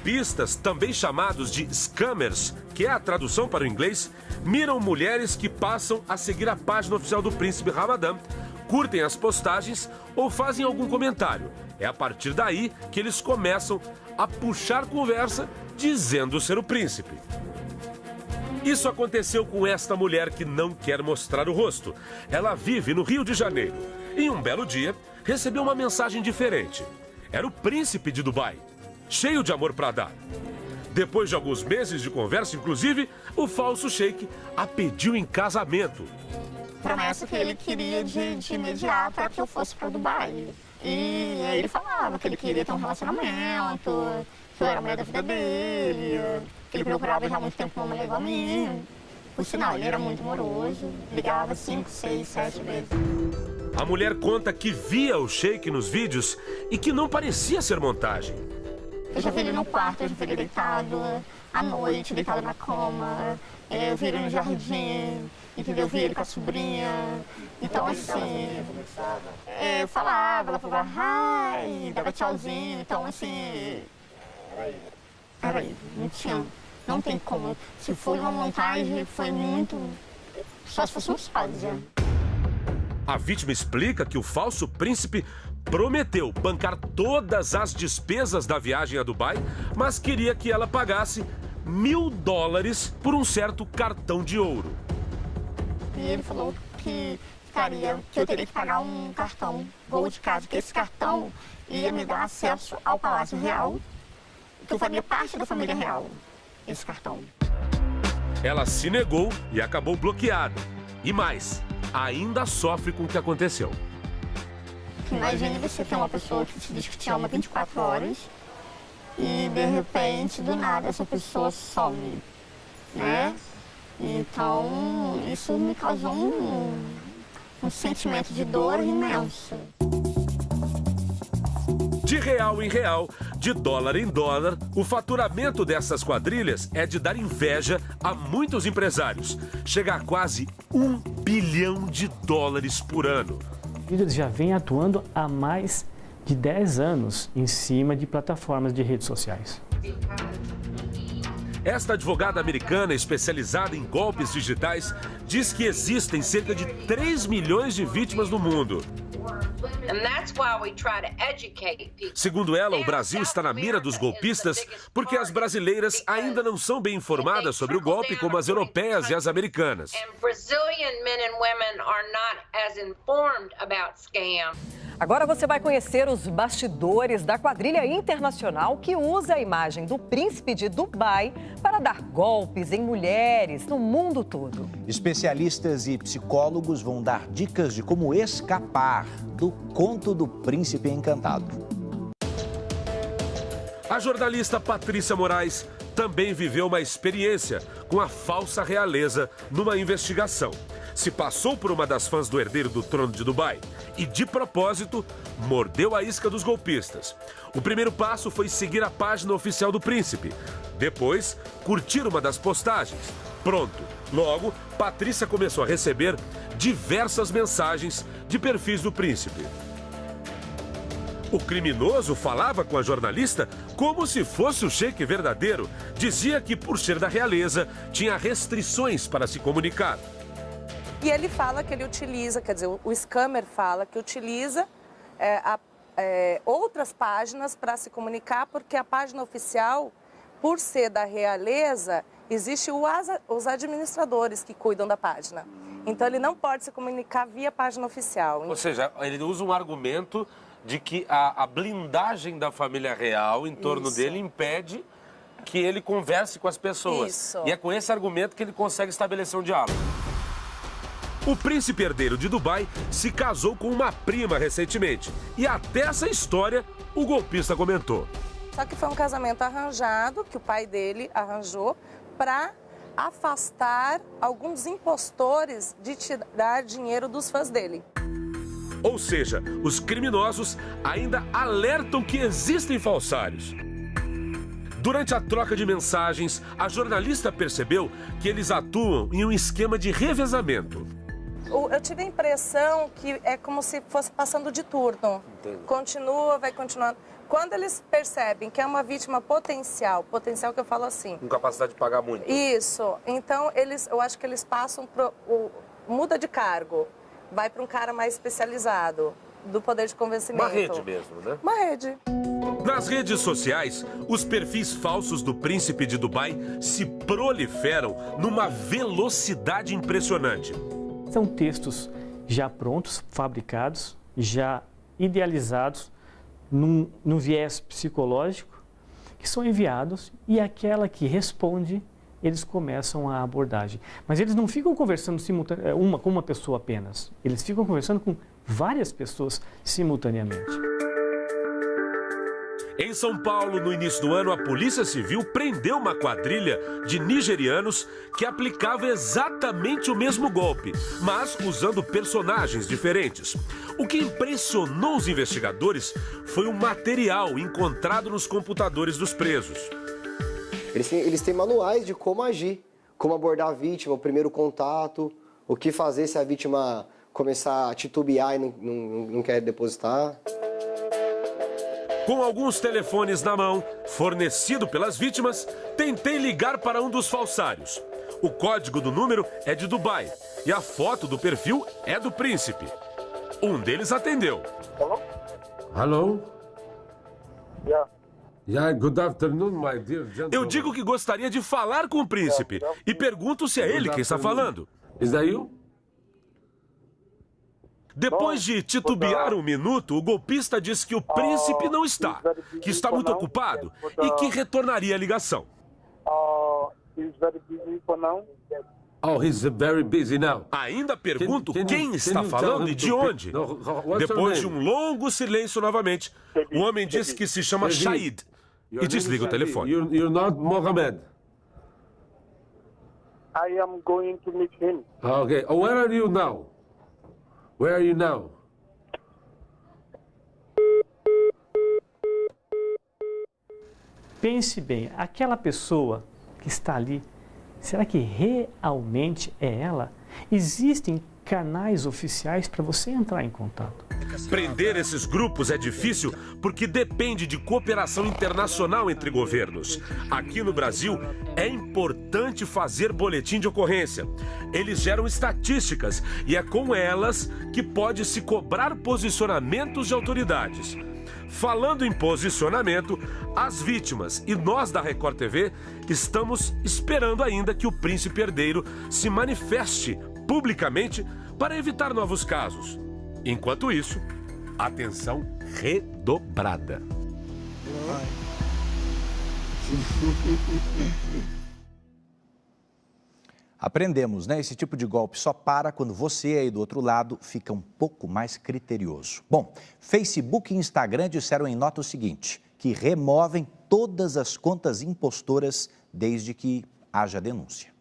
Pistas, também chamados de scammers, que é a tradução para o inglês, miram mulheres que passam a seguir a página oficial do Príncipe Ramadan, curtem as postagens ou fazem algum comentário. É a partir daí que eles começam a puxar conversa dizendo ser o príncipe. Isso aconteceu com esta mulher que não quer mostrar o rosto. Ela vive no Rio de Janeiro. Em um belo dia, recebeu uma mensagem diferente. Era o príncipe de Dubai, cheio de amor para dar. Depois de alguns meses de conversa, inclusive, o falso sheik a pediu em casamento. Promessa que ele queria de imediato para que eu fosse para Dubai. E aí ele falava que ele queria ter um relacionamento, que eu era a mulher da vida dele, que ele procurava já há muito tempo uma mulher igual a mim. Por sinal, ele era muito amoroso, ligava 5, 6, 7 vezes. A mulher conta que via o sheik nos vídeos e que não parecia ser montagem. Eu já vi ele no quarto, eu já vi ele deitado à noite, deitado na cama, eu vi ele no jardim, entendeu? Eu vi ele com a sobrinha. Então, assim, eu falava, ela falava hi, dava tchauzinho. Então, assim, era isso, não tem como. Se foi uma montagem, foi muito, só se fosse um sósia. A vítima explica que o falso príncipe prometeu bancar todas as despesas da viagem a Dubai, mas queria que ela pagasse $1.000 por um certo cartão de ouro. E ele falou que eu teria que pagar um cartão Gold Card, que esse cartão ia me dar acesso ao Palácio Real, que eu faria parte da família real, esse cartão. Ela se negou e acabou bloqueada. E mais, ainda sofre com o que aconteceu. Imagine você ter uma pessoa que te diz que te ama 24 horas e, de repente, do nada, essa pessoa some, né? Então, isso me causou um sentimento de dor imenso. De real em real, de dólar em dólar, o faturamento dessas quadrilhas é de dar inveja a muitos empresários. Chega a quase $1 bilhão por ano. Eles já vêm atuando há mais de 10 anos em cima de plataformas de redes sociais. Esta advogada americana especializada em golpes digitais diz que existem cerca de 3 milhões de vítimas no mundo. Segundo ela, o Brasil está na mira dos golpistas porque as brasileiras ainda não são bem informadas sobre o golpe como as europeias e as americanas. Agora você vai conhecer os bastidores da quadrilha internacional que usa a imagem do príncipe de Dubai para dar golpes em mulheres no mundo todo. Especialistas e psicólogos vão dar dicas de como escapar do conto do príncipe encantado. A jornalista Patrícia Moraes também viveu uma experiência com a falsa realeza numa investigação. Se passou por uma das fãs do herdeiro do trono de Dubai e, de propósito, mordeu a isca dos golpistas. O primeiro passo foi seguir a página oficial do príncipe. Depois, curtir uma das postagens. Pronto. Logo, Patrícia começou a receber diversas mensagens de perfis do príncipe. O criminoso falava com a jornalista como se fosse o sheik verdadeiro. Dizia que, por ser da realeza, tinha restrições para se comunicar. E ele fala que ele utiliza, quer dizer, o scammer fala que utiliza outras páginas para se comunicar, porque a página oficial, por ser da realeza, existe os administradores que cuidam da página. Então ele não pode se comunicar via página oficial. Ou seja, ele usa um argumento de que a blindagem da família real em torno dele impede que ele converse com as pessoas. Isso. E é com esse argumento que ele consegue estabelecer um diálogo. O príncipe herdeiro de Dubai se casou com uma prima recentemente. E até essa história o golpista comentou. Só que foi um casamento arranjado, que o pai dele arranjou, para afastar alguns impostores de tirar dinheiro dos fãs dele. Ou seja, os criminosos ainda alertam que existem falsários. Durante a troca de mensagens, a jornalista percebeu que eles atuam em um esquema de revezamento. Eu tive a impressão que é como se fosse passando de turno. Entendi. Continua, vai continuando. Quando eles percebem que é uma vítima potencial que eu falo assim... Com capacidade de pagar muito. Isso. Então, eu acho que eles passam muda de cargo, vai para um cara mais especializado, do poder de convencimento. Uma rede mesmo, né? Uma rede. Nas redes sociais, os perfis falsos do príncipe de Dubai se proliferam numa velocidade impressionante. São textos já prontos, fabricados, já idealizados, num viés psicológico, que são enviados e aquela que responde, eles começam a abordagem. Mas eles não ficam conversando com uma pessoa apenas, eles ficam conversando com várias pessoas simultaneamente. Em São Paulo, no início do ano, a Polícia Civil prendeu uma quadrilha de nigerianos que aplicava exatamente o mesmo golpe, mas usando personagens diferentes. O que impressionou os investigadores foi o material encontrado nos computadores dos presos. Eles têm manuais de como agir, como abordar a vítima, o primeiro contato, o que fazer se a vítima começar a titubear e não quer depositar. Com alguns telefones na mão, fornecido pelas vítimas, tentei ligar para um dos falsários. O código do número é de Dubai e a foto do perfil é do príncipe. Um deles atendeu. Hello? Yeah. Yeah, good afternoon, my dear gentleman. Eu digo que gostaria de falar com o príncipe e pergunto se é ele quem está falando. Is that you? Depois de titubear um minuto, o golpista disse que o príncipe não está, que está muito ocupado e que retornaria a ligação. Oh, he's very busy now. Ainda pergunto quem está falando e de onde. Depois de um longo silêncio novamente, o homem disse que se chama Shahid e desliga o telefone. You're not Mohammed. I am going to meet him. Okay. Oh, where are you now? Where are you now? Pense bem, aquela pessoa que está ali, será que realmente é ela? Existem canais oficiais para você entrar em contato. Prender esses grupos é difícil porque depende de cooperação internacional entre governos. Aqui no Brasil, é importante fazer boletim de ocorrência. Eles geram estatísticas e é com elas que pode se cobrar posicionamentos de autoridades. Falando em posicionamento, as vítimas e nós da Record TV estamos esperando ainda que o príncipe herdeiro se manifeste publicamente para evitar novos casos. Enquanto isso, atenção redobrada. Aprendemos, né? Esse tipo de golpe só para quando você aí do outro lado fica um pouco mais criterioso. Bom, Facebook e Instagram disseram em nota o seguinte, que removem todas as contas impostoras desde que haja denúncia.